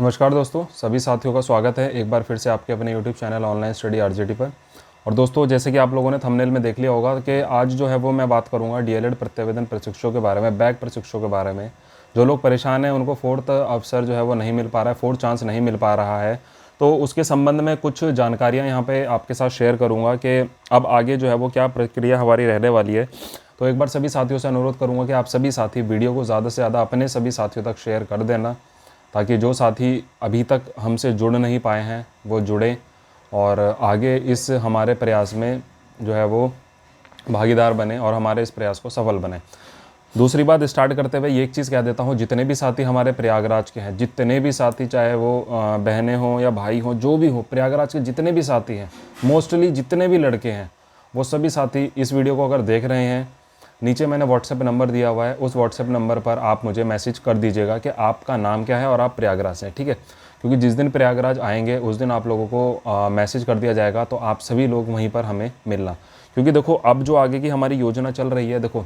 नमस्कार दोस्तों, सभी साथियों का स्वागत है एक बार फिर से आपके अपने YouTube channel online study RJT पर। और दोस्तों, जैसे कि आप लोगों ने थंबनेल में देख लिया होगा कि आज जो है वो मैं बात करूंगा डीएलएड प्रत्यावेदन प्रशिक्षकों के बारे में, बैक प्रशिक्षकों के बारे में। जो लोग परेशान हैं, उनको फोर्थ अवसर जो है वो नहीं मिल पा रहा है, फोर्थ चांस नहीं मिल पा रहा है, तो उसके संबंध में कुछ जानकारियाँ यहाँ पर आपके साथ शेयर करूँगा कि अब आगे जो है वो क्या प्रक्रिया हमारी रहने वाली है। तो एक बार सभी साथियों से अनुरोध करूँगा कि आप सभी साथी वीडियो को ज़्यादा से ज़्यादा अपने सभी साथियों तक शेयर कर देना, ताकि जो साथी अभी तक हमसे जुड़ नहीं पाए हैं वो जुड़ें और आगे इस हमारे प्रयास में जो है वो भागीदार बने और हमारे इस प्रयास को सफल बने। दूसरी बात स्टार्ट करते हुए ये एक चीज़ कह देता हूँ, जितने भी साथी हमारे प्रयागराज के हैं, जितने भी साथी, चाहे वो बहनें हों या भाई हों, जो भी हो, प्रयागराज के जितने भी साथी हैं, मोस्टली जितने भी लड़के हैं, वो सभी साथी इस वीडियो को अगर देख रहे हैं, नीचे मैंने व्हाट्सएप नंबर दिया हुआ है, उस व्हाट्सएप नंबर पर आप मुझे मैसेज कर दीजिएगा कि आपका नाम क्या है और आप प्रयागराज से हैं, ठीक है। क्योंकि जिस दिन प्रयागराज आएंगे उस दिन आप लोगों को मैसेज कर दिया जाएगा, तो आप सभी लोग वहीं पर हमें मिलना। क्योंकि देखो, अब जो आगे की हमारी योजना चल रही है, देखो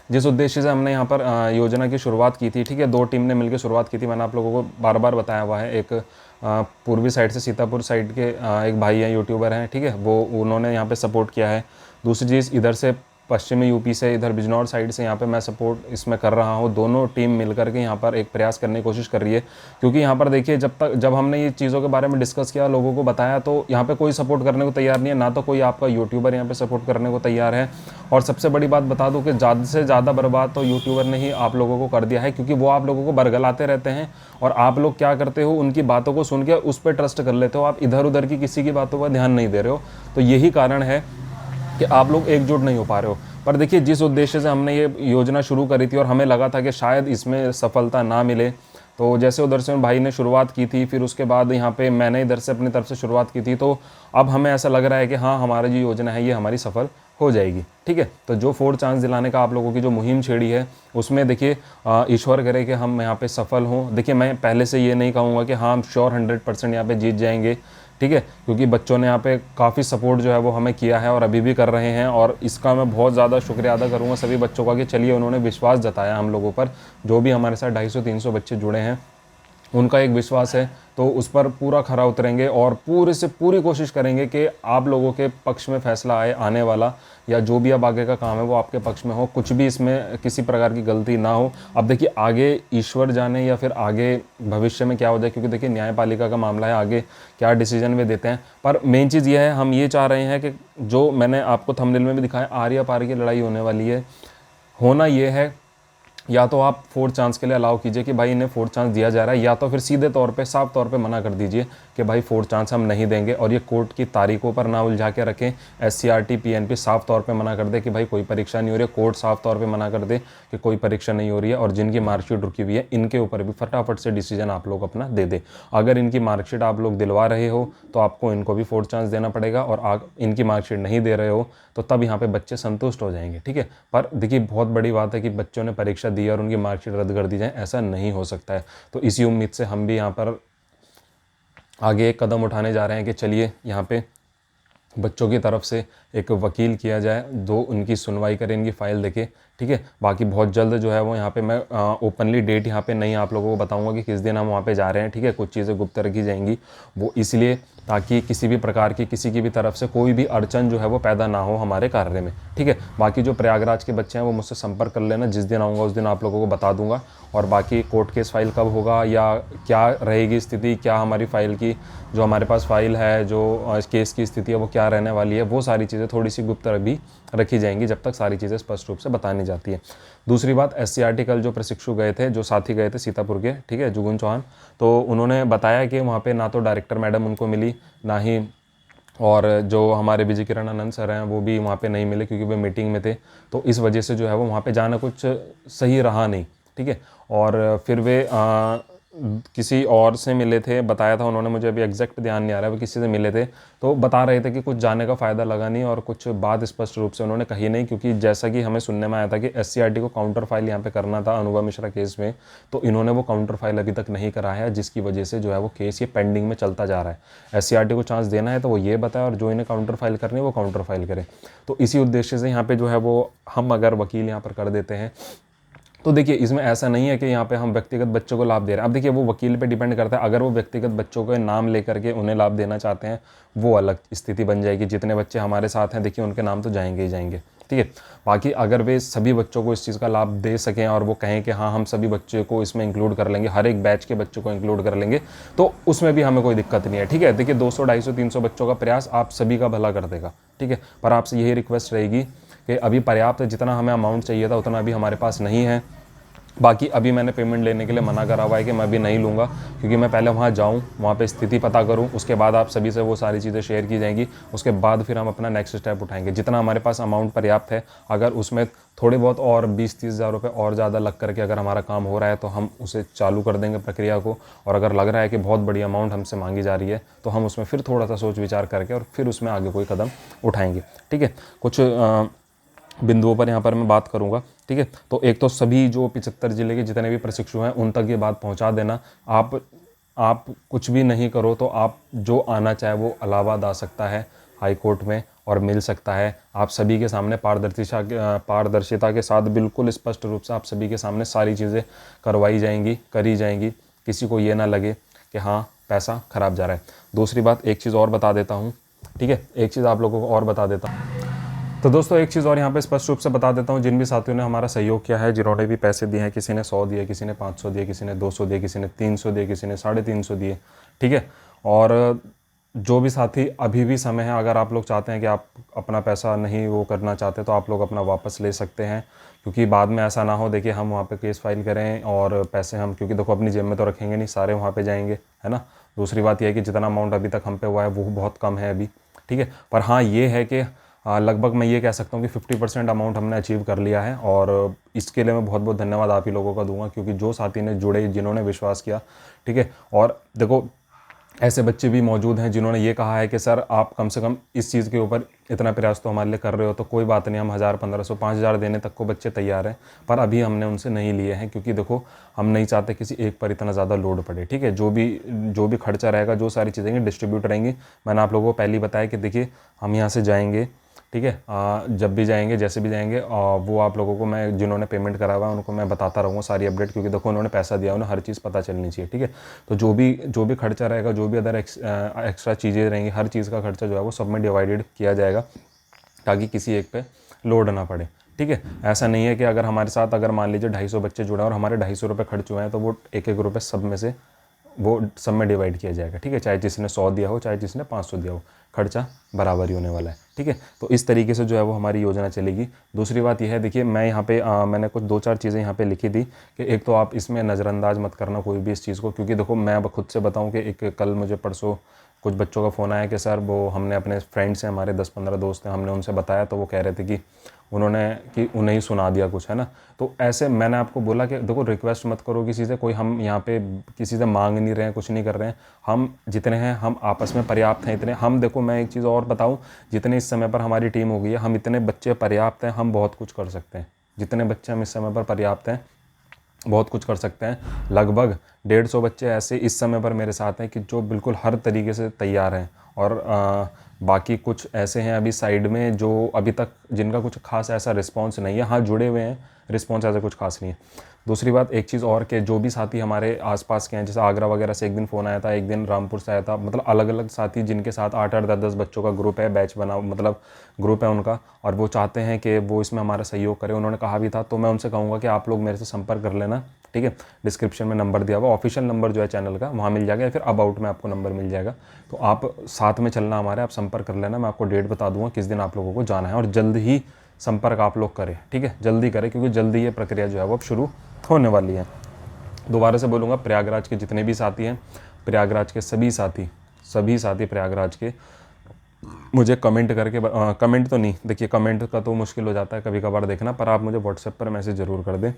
जिस उद्देश्य से हमने यहाँ पर योजना की शुरुआत की थी, ठीक है, दो टीम ने मिलकर शुरुआत की थी, मैंने आप लोगों को बार बार बताया हुआ है। एक पूर्वी साइड से सीतापुर साइड के एक भाई हैं, यूट्यूबर हैं, ठीक है, वो उन्होंने यहाँ पे सपोर्ट किया है। दूसरी चीज़, इधर से पश्चिमी यूपी से, इधर बिजनौर साइड से यहाँ पे मैं सपोर्ट इसमें कर रहा हूँ। दोनों टीम मिलकर के यहाँ पर एक प्रयास करने की कोशिश कर रही है। क्योंकि यहाँ पर देखिए, जब हमने ये चीज़ों के बारे में डिस्कस किया, लोगों को बताया, तो यहाँ पे कोई सपोर्ट करने को तैयार नहीं है, ना तो कोई आपका यूट्यूबर यहाँ पे सपोर्ट करने को तैयार है। और सबसे बड़ी बात बता दूँ कि ज़्यादा से ज़्यादा बर्बाद तो यूट्यूबर ने ही आप लोगों को कर दिया है, क्योंकि वो आप लोगों को बरगलाते रहते हैं और आप लोग क्या करते हो, उनकी बातों को सुन के उस पर ट्रस्ट कर लेते हो, आप इधर उधर की किसी की बातों पर ध्यान नहीं दे रहे हो। तो यही कारण है कि आप लोग एकजुट नहीं हो पा रहे हो। पर देखिए, जिस उद्देश्य से हमने ये योजना शुरू करी थी और हमें लगा था कि शायद इसमें सफलता ना मिले, तो जैसे उधर से भाई ने शुरुआत की थी, फिर उसके बाद यहाँ पे मैंने इधर से अपनी तरफ से शुरुआत की थी, तो अब हमें ऐसा लग रहा है कि हाँ, हमारी जो योजना है ये हमारी सफल हो जाएगी, ठीक है। तो जो फोर्थ चांस दिलाने का आप लोगों की जो मुहिम छेड़ी है, उसमें देखिए ईश्वर करे कि हम यहाँ पे सफल हों। देखिए, मैं पहले से ये नहीं कहूँगा कि हाँ हम श्योर 100% यहाँ पे जीत जाएंगे, ठीक है, क्योंकि बच्चों ने यहाँ पे काफ़ी सपोर्ट जो है वो हमें किया है और अभी भी कर रहे हैं। और इसका मैं बहुत ज़्यादा शुक्रिया अदा करूँगा सभी बच्चों का कि चलिए, उन्होंने विश्वास जताया हम लोगों पर। जो भी हमारे साथ 250-300 बच्चे जुड़े हैं, उनका एक विश्वास है, तो उस पर पूरा खरा उतरेंगे और पूरे से पूरी कोशिश करेंगे कि आप लोगों के पक्ष में फैसला आए आने वाला, या जो भी अब आगे का काम है वो आपके पक्ष में हो, कुछ भी इसमें किसी प्रकार की गलती ना हो। अब देखिए, आगे ईश्वर जाने या फिर आगे भविष्य में क्या हो जाए, क्योंकि देखिए न्यायपालिका का मामला है, आगे क्या डिसीजन वे देते हैं। पर मेन चीज़ ये है, हम ये चाह रहे हैं कि जो मैंने आपको थंबनेल में भी दिखाया, आर्या पार की लड़ाई होने वाली है। होना ये है, या तो आप फोर्थ चांस के लिए अलाउ कीजिए कि भाई इन्हें फोर्थ चांस दिया जा रहा है, या तो फिर सीधे तौर पे साफ तौर पे मना कर दीजिए कि भाई फोर्थ चांस हम नहीं देंगे। और ये कोर्ट की तारीखों पर ना उलझा के रखें। एससीईआरटी पीएनपी साफ तौर पे मना कर दे कि भाई कोई परीक्षा नहीं हो रही है, कोर्ट साफ तौर पे मना कर दे कि कोई परीक्षा नहीं हो रही है। और जिनकी मार्कशीट रुकी हुई है, इनके ऊपर भी फटाफट से डिसीजन आप लोग अपना दे दे। अगर इनकी मार्कशीट आप लोग दिलवा रहे हो तो आपको इनको भी फोर्थ चांस देना पड़ेगा, और इनकी मार्कशीट नहीं दे रहे हो तो तब यहाँ पे बच्चे संतुष्ट हो जाएंगे, ठीक है। पर देखिए, बहुत बड़ी बात है कि बच्चों ने परीक्षा दी और उनकी मार्कशीट रद्द कर दी जाए, ऐसा नहीं हो सकता है। तो इसी उम्मीद से हम भी यहाँ पर आगे एक कदम उठाने जा रहे हैं कि चलिए, यहाँ पे बच्चों की तरफ से एक वकील किया जाए, दो उनकी सुनवाई करें, इनकी फ़ाइल देखे, ठीक है। बाकी बहुत जल्द जो है वो यहाँ पे मैं ओपनली डेट यहाँ पे नहीं आप लोगों को बताऊंगा कि किस दिन हम वहाँ पे जा रहे हैं, ठीक है। कुछ चीज़ें गुप्त रखी जाएंगी, वो इसलिए ताकि किसी भी प्रकार की, किसी की भी तरफ से कोई भी अड़चन जो है वो पैदा ना हो हमारे कार्य में, ठीक है। बाकी जो प्रयागराज के बच्चे हैं वो मुझसे संपर्क कर लेना, जिस दिन आऊँगा उस दिन आप लोगों को बता दूंगा। और बाकी कोर्ट केस फाइल कब होगा या क्या रहेगी स्थिति, क्या हमारी फ़ाइल की, जो हमारे पास फाइल है, जो केस की स्थिति है वो क्या रहने वाली है, वो सारी चीज़ें थोड़ी सी गुप्त भी रखी जाएंगी जब तक सारी चीज़ें स्पष्ट रूप से बतानी जाती है। दूसरी बात, एससीईआरटी कल जो प्रशिक्षु गए थे, जो साथी गए थे सीतापुर के, ठीक है, जुगुन चौहान, तो उन्होंने बताया कि वहाँ पे ना तो डायरेक्टर मैडम उनको मिली, ना ही और जो हमारे विजय किरण आनंद सर हैं वो भी वहाँ पे नहीं मिले, क्योंकि वे मीटिंग में थे। तो इस वजह से जो है वो वहाँ पे जाना कुछ सही रहा नहीं, ठीक है। और फिर वे किसी और से मिले थे, बताया था उन्होंने, मुझे अभी एग्जैक्ट ध्यान नहीं आ रहा है वो किसी से मिले थे, तो बता रहे थे कि कुछ जाने का फ़ायदा लगा नहीं और कुछ बात स्पष्ट रूप से उन्होंने कही नहीं। क्योंकि जैसा कि हमें सुनने में आया था कि एससीईआरटी को काउंटर फाइल यहाँ पे करना था अनुभव मिश्रा केस में, तो इन्होंने वो काउंटर फाइल अभी तक नहीं कराया है, जिसकी वजह से जो है वो केस ये पेंडिंग में चलता जा रहा है। एससीईआरटी को चांस देना है तो वो ये बताए, और जो इन्हें काउंटर फाइल करनी है वो काउंटर फाइल करे। तो इसी उद्देश्य से यहाँ पर जो है वो हम अगर वकील यहाँ पर कर देते हैं तो देखिए इसमें ऐसा नहीं है कि यहाँ पे हम व्यक्तिगत बच्चों को लाभ दे रहे हैं। अब देखिए वो वकील पे डिपेंड करता है, अगर वो व्यक्तिगत बच्चों के नाम लेकर के उन्हें लाभ देना चाहते हैं वो अलग स्थिति बन जाएगी। जितने बच्चे हमारे साथ हैं देखिए उनके नाम तो जाएंगे ही जाएंगे, ठीक है। बाकी अगर वे सभी बच्चों को इस चीज़ का लाभ दे सकें और वो कहें कि हाँ हम सभी बच्चों को इसमें इंक्लूड कर लेंगे, हर एक बैच के बच्चों को इंक्लूड कर लेंगे, तो उसमें भी हमें कोई दिक्कत नहीं है, ठीक है। देखिए 200, 250, 300 बच्चों का प्रयास आप सभी का भला कर देगा, ठीक है। पर आपसे यही रिक्वेस्ट रहेगी कि अभी पर्याप्त जितना हमें अमाउंट चाहिए था उतना अभी हमारे पास नहीं है। बाकी अभी मैंने पेमेंट लेने के लिए मना करा हुआ है कि मैं अभी नहीं लूँगा, क्योंकि मैं पहले वहाँ जाऊँ, वहाँ पे स्थिति पता करूँ, उसके बाद आप सभी से वो सारी चीज़ें शेयर की जाएंगी, उसके बाद फिर हम अपना नेक्स्ट स्टेप उठाएंगे। जितना हमारे पास अमाउंट पर्याप्त है, अगर उसमें थोड़े बहुत और 20-30 हज़ार रुपये और ज़्यादा लग करके अगर हमारा काम हो रहा है तो हम उसे चालू कर देंगे प्रक्रिया को। और अगर लग रहा है कि बहुत बड़ी अमाउंट हमसे मांगी जा रही है तो हम उसमें फिर थोड़ा सा सोच विचार करके और फिर उसमें आगे कोई कदम उठाएंगे, ठीक है। कुछ बिंदुओं पर यहाँ पर मैं बात करूँगा, ठीक है। तो एक तो सभी जो 75 जिले के जितने भी प्रशिक्षु हैं उन तक ये बात पहुँचा देना। आप कुछ भी नहीं करो तो आप जो आना चाहे वो इलाहाबाद आ सकता है हाई कोर्ट में और मिल सकता है। आप सभी के सामने पारदर्शिता के साथ बिल्कुल स्पष्ट रूप से आप सभी के सामने सारी चीज़ें करवाई जाएंगी, करी जाएंगी। किसी को ये ना लगे कि हाँ पैसा खराब जा रहा है। दूसरी बात एक चीज़ और बता देता हूँ, ठीक है, एक चीज़ आप लोगों को और बता देता हूँ। तो दोस्तों एक चीज़ और यहाँ पे स्पष्ट रूप से बता देता हूँ, जिन भी साथियों ने हमारा सहयोग किया है, जिन्होंने भी पैसे दिए हैं, किसी ने 100 दिए, किसी ने 500 दिए, किसी ने 200 दिए, किसी ने 300 दिए, किसी ने 350 दिए, ठीक है। और जो भी साथी अभी भी समय है, अगर आप लोग चाहते हैं कि आप अपना पैसा नहीं वो करना चाहते तो आप लोग अपना वापस ले सकते हैं, क्योंकि बाद में ऐसा ना हो देखिए हम वहाँ पे केस फाइल करें और पैसे हम, क्योंकि देखो अपनी जेब में तो रखेंगे नहीं, सारे वहाँ पे जाएंगे, है ना। दूसरी बात यह है कि जितना अमाउंट अभी तक हम पे हुआ है वो बहुत कम है अभी, ठीक है। पर हाँ ये है कि लगभग मैं ये कह सकता हूँ कि 50% अमाउंट हमने अचीव कर लिया है। और इसके लिए मैं बहुत बहुत धन्यवाद आप ही लोगों का दूंगा, क्योंकि जो साथी ने जुड़े, जिन्होंने विश्वास किया, ठीक है। और देखो ऐसे बच्चे भी मौजूद हैं जिन्होंने ये कहा है कि सर आप कम से कम इस चीज़ के ऊपर इतना प्रयास तो हमारे लिए कर रहे हो, तो कोई बात नहीं, हम 1000, 1500, 5000 देने तक को बच्चे तैयार हैं। पर अभी हमने उनसे नहीं लिए हैं, क्योंकि देखो हम नहीं चाहते किसी एक पर इतना ज़्यादा लोड पड़े, ठीक है। जो भी खर्चा रहेगा, जो सारी चीज़ें डिस्ट्रीब्यूट रहेंगी, मैंने आप लोगों को पहले ही बताया कि देखिए हम यहाँ से जाएंगे, ठीक है। जब भी जाएंगे, जैसे भी जाएंगे, वो आप लोगों को मैं, जिन्होंने पेमेंट करा हुआ है उनको मैं बताता रहूँगा सारी अपडेट, क्योंकि देखो उन्होंने पैसा दिया, उन्हें हर चीज़ पता चलनी चाहिए, ठीक है। तो जो भी खर्चा रहेगा, जो भी अदर एक्स्ट्रा चीज़ें रहेंगी, हर चीज़ का खर्चा जो है वो सब में डिवाइडेड किया जाएगा, ताकि किसी एक पे लोड ना पड़े, ठीक है। ऐसा नहीं है कि अगर हमारे साथ अगर मान लीजिए 250 बच्चे जुड़े हैं और हमारे 250 रुपये खर्च हुए हैं तो वो एक रुपये सब में से वो सब में डिवाइड किया जाएगा, ठीक है। चाहे जिसने 100 दिया हो, चाहे जिसने 500 दिया हो, खर्चा बराबर ही होने वाला है, ठीक है। तो इस तरीके से जो है वो हमारी योजना चलेगी। दूसरी बात यह है, देखिए मैं यहाँ पे मैंने कुछ 2-4 चीज़ें यहाँ पे लिखी थी कि एक तो आप इसमें नज़रअंदाज मत करना कोई भी इस चीज़ को, क्योंकि देखो मैं अब खुद से बताऊँ कि एक कल मुझे परसों कुछ बच्चों का फ़ोन आया कि सर वो हमने अपने फ्रेंड्स हैं, हमारे 10-15 दोस्त हैं, हमने उनसे बताया तो वो कह रहे थे कि उन्हें ही सुना दिया कुछ, है ना। तो ऐसे मैंने आपको बोला कि देखो रिक्वेस्ट मत करो किसी से, कोई हम यहाँ पे किसी से मांग नहीं रहे हैं, कुछ नहीं कर रहे हैं। हम जितने हैं हम आपस में पर्याप्त हैं, इतने हम, देखो मैं एक चीज़ और बताऊँ, जितने इस समय पर हमारी टीम हो गई है, हम इतने बच्चे पर्याप्त हैं, हम बहुत कुछ कर सकते हैं। जितने बच्चे हम इस समय पर पर्याप्त हैं, बहुत कुछ कर सकते हैं। लगभग 150 बच्चे ऐसे इस समय पर मेरे साथ हैं कि जो बिल्कुल हर तरीके से तैयार हैं। और बाकी कुछ ऐसे हैं अभी साइड में जो अभी तक जिनका कुछ खास ऐसा रिस्पांस नहीं है, हाँ जुड़े हुए हैं, रिस्पांस ऐसा कुछ खास नहीं है। दूसरी बात एक चीज़ और कि जो भी साथी हमारे आसपास के हैं, जैसे आगरा वगैरह से एक दिन फ़ोन आया था, एक दिन रामपुर से आया था, मतलब अलग अलग साथी जिनके साथ 8-8, 10-10 बच्चों का ग्रुप है, बैच बना, मतलब ग्रुप है उनका, और वो चाहते हैं कि वो इसमें हमारा सहयोग करें। उन्होंने कहा भी था, तो मैं उनसे कहूँगा कि आप लोग मेरे से संपर्क कर लेना, ठीक है। डिस्क्रिप्शन में नंबर दिया हुआ, ऑफिशियल नंबर जो है चैनल का वहाँ मिल जाएगा, या फिर अबाउट में आपको नंबर मिल जाएगा। तो आप साथ में चलना हमारे, आप संपर्क कर लेना, मैं आपको डेट बता दूंगा किस दिन आप लोगों को जाना है, और जल्द ही संपर्क आप लोग करें, ठीक है, जल्दी करें, क्योंकि जल्दी ये प्रक्रिया जो है वो अब शुरू होने वाली है। दोबारा से बोलूँगा, प्रयागराज के जितने भी साथी हैं, प्रयागराज के सभी साथी प्रयागराज के मुझे कमेंट करके कमेंट तो नहीं, देखिए कमेंट का तो मुश्किल हो जाता है कभी कभार देखना, पर आप मुझे व्हाट्सएप पर मैसेज ज़रूर कर दें,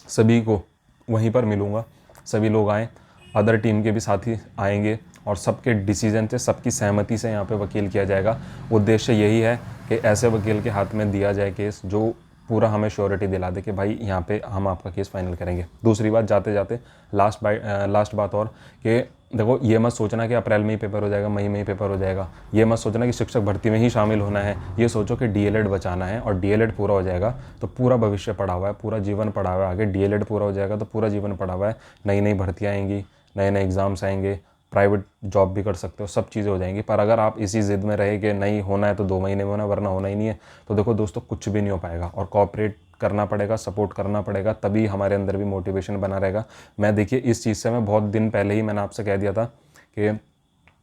सभी को वहीं पर मिलूँगा। सभी लोग आएँ, अदर टीम के भी साथी आएंगे, और सबके डिसीजन से, सबकी सहमति से यहाँ पे वकील किया जाएगा। उद्देश्य यही है कि ऐसे वकील के हाथ में दिया जाए केस जो पूरा हमें श्योरिटी दिला दे कि भाई यहाँ पे हम आपका केस फाइनल करेंगे। दूसरी बात, जाते जाते लास्ट बात और कि देखो ये मत सोचना कि अप्रैल में ही पेपर हो जाएगा, मई में ही पेपर हो जाएगा। ये मत सोचना कि शिक्षक भर्ती में ही शामिल होना है। ये सोचो कि डीएलएड बचाना है, और डीएलएड पूरा हो जाएगा तो पूरा भविष्य पड़ा हुआ है, पूरा जीवन पड़ा हुआ है आगे। डीएलएड पूरा हो जाएगा तो पूरा जीवन पड़ा हुआ है। नई नई भर्तियाँ आएंगी, नए नए एग्ज़ाम्स आएंगे, प्राइवेट जॉब भी कर सकते हो, सब चीज़ें हो जाएंगी। पर अगर आप इसी ज़िद में रहे कि नहीं होना है तो 2 महीने में होना, वरना होना ही नहीं है, तो देखो दोस्तों कुछ भी नहीं हो पाएगा। और कॉपरेट करना पड़ेगा, सपोर्ट करना पड़ेगा, तभी हमारे अंदर भी मोटिवेशन बना रहेगा। मैं देखिए इस चीज़ से मैं बहुत दिन पहले ही मैंने आपसे कह दिया था कि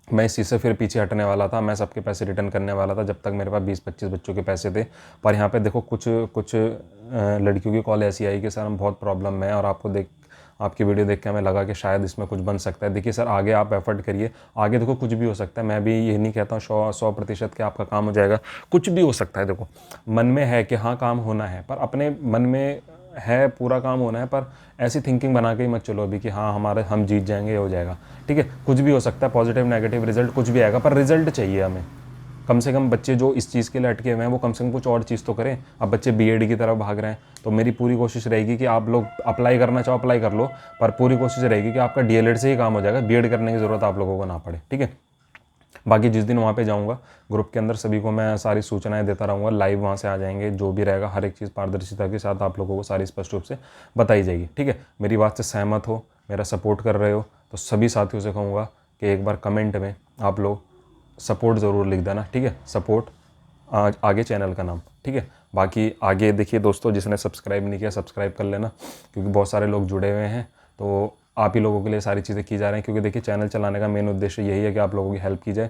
मैं इस चीज़ से फिर पीछे हटने वाला था। मैं सबके पैसे रिटर्न करने वाला था जब तक मेरे पास 20-25 बच्चों के पैसे थे। पर यहाँ पे देखो कुछ कुछ लड़कियों की कॉल ऐसी आई कि सर हम बहुत प्रॉब्लम में है, और आपकी वीडियो देख के हमें लगा कि शायद इसमें कुछ बन सकता है। देखिए सर आगे आप एफर्ट करिए, आगे देखो कुछ भी हो सकता है। मैं भी ये नहीं कहता हूँ 100% कि आपका काम हो जाएगा, कुछ भी हो सकता है। देखो मन में है कि हाँ काम होना है, पर अपने मन में है पूरा काम होना है, पर ऐसी थिंकिंग बना के ही मत चलो अभी कि हाँ हम जीत जाएंगे, ये हो जाएगा। ठीक है, कुछ भी हो सकता है, पॉजिटिव नेगेटिव रिजल्ट कुछ भी आएगा, पर रिजल्ट चाहिए हमें। कम से कम बच्चे जो इस चीज़ के लिए अटके हुए हैं वो कम से कम कुछ और चीज़ तो करें। अब बच्चे बीएड की तरफ भाग रहे हैं, तो मेरी पूरी कोशिश रहेगी कि आप लोग अप्लाई करना चाहो अप्लाई कर लो, पर पूरी कोशिश रहेगी कि आपका डीएलएड से ही काम हो जाएगा, बीएड करने की ज़रूरत आप लोगों को ना पड़े। ठीक है, बाकी जिस दिन वहाँ पे जाऊँगा ग्रुप के अंदर सभी को मैं सारी सूचनाएं देता रहूँगा, लाइव वहाँ से आ जाएंगे, जो भी रहेगा हर एक चीज़ पारदर्शिता के साथ आप लोगों को सारी स्पष्ट रूप से बताई जाएगी। ठीक है, मेरी बात से सहमत हो, मेरा सपोर्ट कर रहे हो, तो सभी साथियों से कहूँगा कि एक बार कमेंट में आप लोग सपोर्ट ज़रूर लिख देना। ठीक है, सपोर्ट आगे चैनल का नाम। ठीक है, बाकी आगे देखिए दोस्तों, जिसने सब्सक्राइब नहीं किया सब्सक्राइब कर लेना, क्योंकि बहुत सारे लोग जुड़े हुए हैं, तो आप ही लोगों के लिए सारी चीज़ें की जा रही हैं। क्योंकि देखिए चैनल चलाने का मेन उद्देश्य यही है कि आप लोगों की हेल्प की जाए।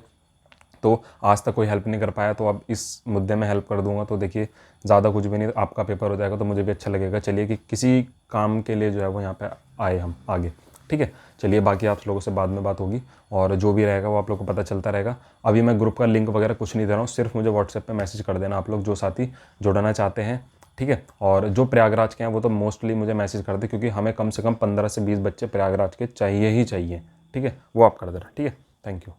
तो आज तक कोई हेल्प नहीं कर पाया, तो अब इस मुद्दे में हेल्प कर दूंगा। तो देखिए ज़्यादा कुछ भी नहीं, आपका पेपर हो जाएगा तो मुझे भी अच्छा लगेगा। चलिए कि किसी काम के लिए जो है वो यहाँ पे आए हम आगे। ठीक है, चलिए बाकी आप लोगों से बाद में बात होगी, और जो भी रहेगा वो आप लोगों को पता चलता रहेगा। अभी मैं ग्रुप का लिंक वगैरह कुछ नहीं दे रहा हूँ, सिर्फ मुझे व्हाट्सएप पे मैसेज कर देना आप लोग जो साथी जुड़ना चाहते हैं। ठीक है, और जो प्रयागराज के हैं वो तो मोस्टली मुझे मैसेज कर दे, क्योंकि हमें कम से कम 15 से 20 बच्चे प्रयागराज के चाहिए ही चाहिए। ठीक है, वो आप कर देना। ठीक है, थैंक यू।